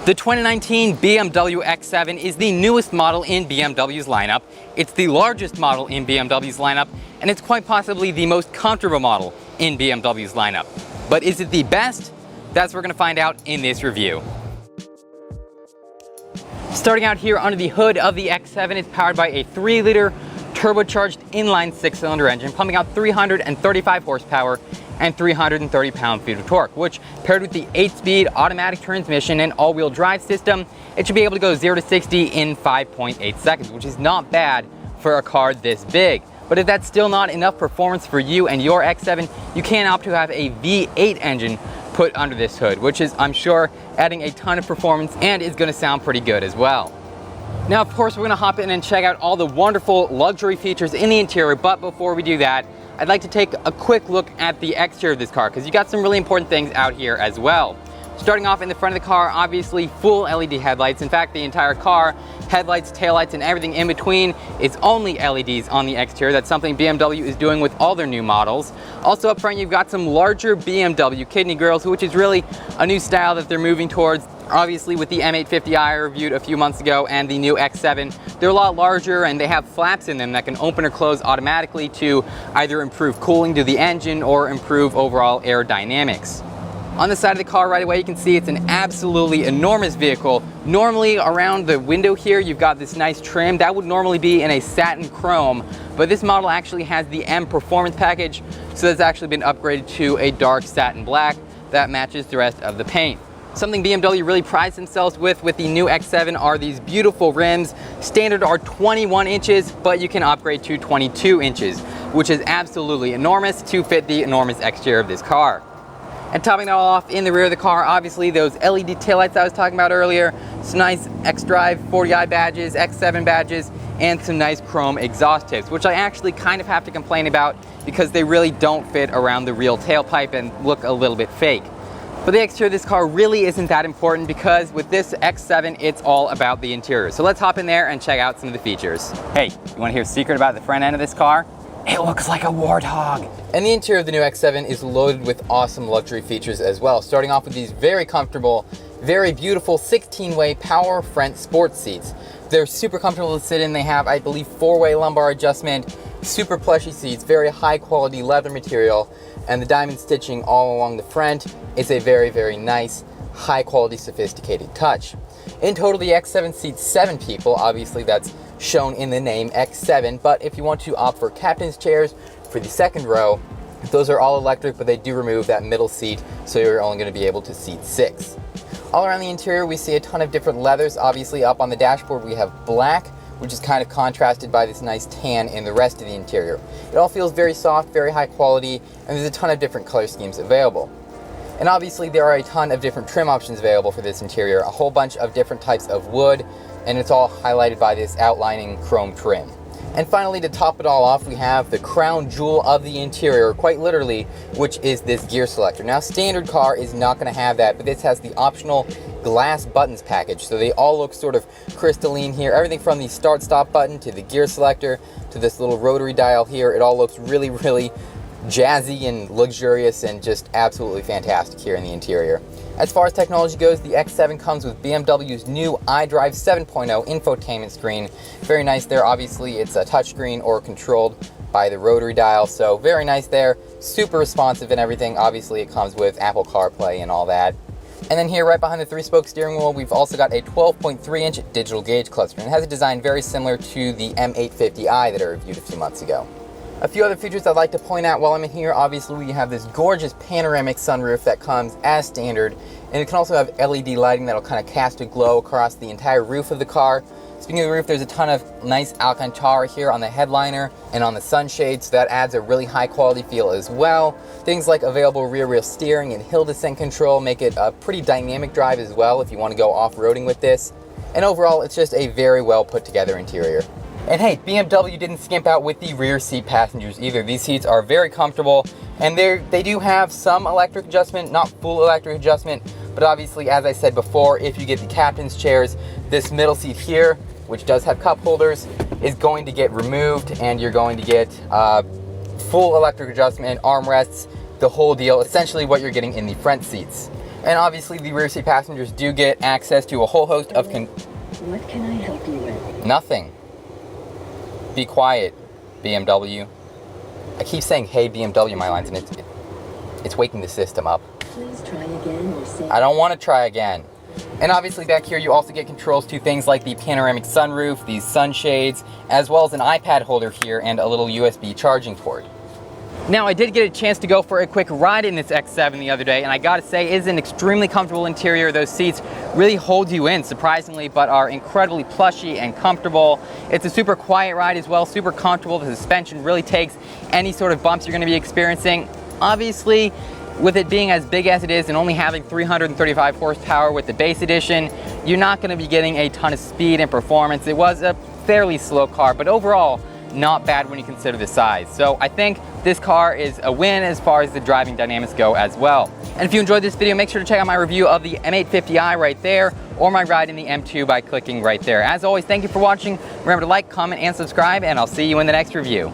The 2019 BMW X7 is the newest model in BMW's lineup. It's the largest model in BMW's lineup, and it's quite possibly the most comfortable model in BMW's lineup. But is it the best? That's what we're going to find out in this review. Starting out here under the hood of the X7, it's powered by a 3-liter turbocharged inline 6-cylinder engine, pumping out 335 horsepower and 330 pound-feet of torque, which paired with the 8-speed automatic transmission and all-wheel drive system, it should be able to go 0 to 60 in 5.8 seconds, which is not bad for a car this big. But if that's still not enough performance for you and your X7, you can opt to have a V8 engine put under this hood, which is, I'm sure, adding a ton of performance and is going to sound pretty good as well. Now, of course, we're going to hop in and check out all the wonderful luxury features in the interior, but before we do that, I'd like to take a quick look at the exterior of this car, because you got some really important things out here as well. Starting off in the front of the car, obviously full LED headlights. In fact, the entire car, headlights, taillights, and everything in between is only LEDs on the exterior. That's something BMW is doing with all their new models. Also up front, you've got some larger BMW kidney grills, which is really a new style that they're moving towards. Obviously, with the M850i I reviewed a few months ago and the new X7, they're a lot larger and they have flaps in them that can open or close automatically to either improve cooling to the engine or improve overall aerodynamics. On the side of the car right away, you can see it's an absolutely enormous vehicle. Normally around the window here, you've got this nice trim. That would normally be in a satin chrome, but this model actually has the M Performance package, so that's actually been upgraded to a dark satin black that matches the rest of the paint. Something BMW really prides themselves with the new X7 are these beautiful rims. Standard are 21 inches, but you can upgrade to 22 inches, which is absolutely enormous to fit the enormous exterior of this car. And topping it all off in the rear of the car, obviously those LED taillights I was talking about earlier, some nice xDrive 40i badges, X7 badges, and some nice chrome exhaust tips, which I actually kind of have to complain about because they really don't fit around the real tailpipe and look a little bit fake. But the exterior of this car really isn't that important because with this X7, it's all about the interior. So let's hop in there and check out some of the features. Hey, you want to hear a secret about the front end of this car? It looks like a warthog. And the interior of the new X7 is loaded with awesome luxury features as well, starting off with these very comfortable, very beautiful 16-way power front sports seats. They're super comfortable to sit in. They have, I believe, 4-way lumbar adjustment, super plushy seats, very high quality leather material, and the diamond stitching all along the front is a very, very nice, high quality, sophisticated touch. In total, the X7 seats 7 people. Obviously, that's shown in the name X7, but if you want to opt for captain's chairs for the second row, those are all electric, but they do remove that middle seat, so you're only going to be able to seat 6. All around the interior, we see a ton of different leathers. Obviously, up on the dashboard, we have black, which is kind of contrasted by this nice tan in the rest of the interior. It all feels very soft, very high quality, and there's a ton of different color schemes available. And obviously, there are a ton of different trim options available for this interior, a whole bunch of different types of wood, and it's all highlighted by this outlining chrome trim. And finally, to top it all off, we have the crown jewel of the interior, quite literally, which is this gear selector. Now, standard car is not going to have that, but this has the optional glass buttons package, so they all look sort of crystalline here. Everything from the start-stop button to the gear selector to this little rotary dial here, it all looks really, really jazzy and luxurious and just absolutely fantastic here in the interior. As far as technology goes, the X7 comes with BMW's new iDrive 7.0 infotainment screen. Very nice there. Obviously, it's a touchscreen or controlled by the rotary dial, so very nice there. Super responsive and everything. Obviously, it comes with Apple CarPlay and all that. And then here, right behind the 3-spoke steering wheel, we've also got a 12.3-inch digital gauge cluster, and it has a design very similar to the M850i that I reviewed a few months ago. A few other features I'd like to point out while I'm in here, obviously we have this gorgeous panoramic sunroof that comes as standard, and it can also have LED lighting that'll kind of cast a glow across the entire roof of the car. Speaking of the roof, there's a ton of nice Alcantara here on the headliner and on the sunshades, so that adds a really high quality feel as well. Things like available rear wheel steering and hill descent control make it a pretty dynamic drive as well if you want to go off-roading with this. And overall, it's just a very well put together interior. And hey, BMW didn't skimp out with the rear seat passengers either. These seats are very comfortable, and they do have some electric adjustment, not full electric adjustment, but obviously, as I said before, if you get the captain's chairs, this middle seat here, which does have cup holders, is going to get removed, and you're going to get full electric adjustment, armrests, the whole deal, essentially what you're getting in the front seats. And obviously the rear seat passengers do get access to a whole host of What can I help you with? Nothing. Be quiet, BMW. I keep saying, hey, BMW, my lines, and it's waking the system up. Please try again or say... I don't want to try again. And obviously back here you also get controls to things like the panoramic sunroof, these sunshades, as well as an iPad holder here and a little USB charging port. Now, I did get a chance to go for a quick ride in this X7 the other day, and I gotta say, it is an extremely comfortable interior. Those seats really hold you in, surprisingly, but are incredibly plushy and comfortable. It's a super quiet ride as well, super comfortable. The suspension really takes any sort of bumps you're gonna be experiencing. Obviously, with it being as big as it is and only having 335 horsepower with the base edition, you're not gonna be getting a ton of speed and performance. It was a fairly slow car, but overall, not bad when you consider the size. So I think this car is a win as far as the driving dynamics go as well. And if you enjoyed this video, make sure to check out my review of the M850i right there, or my ride in the M2 by clicking right there. As always, thank you for watching. Remember to like, comment, and subscribe, and I'll see you in the next review.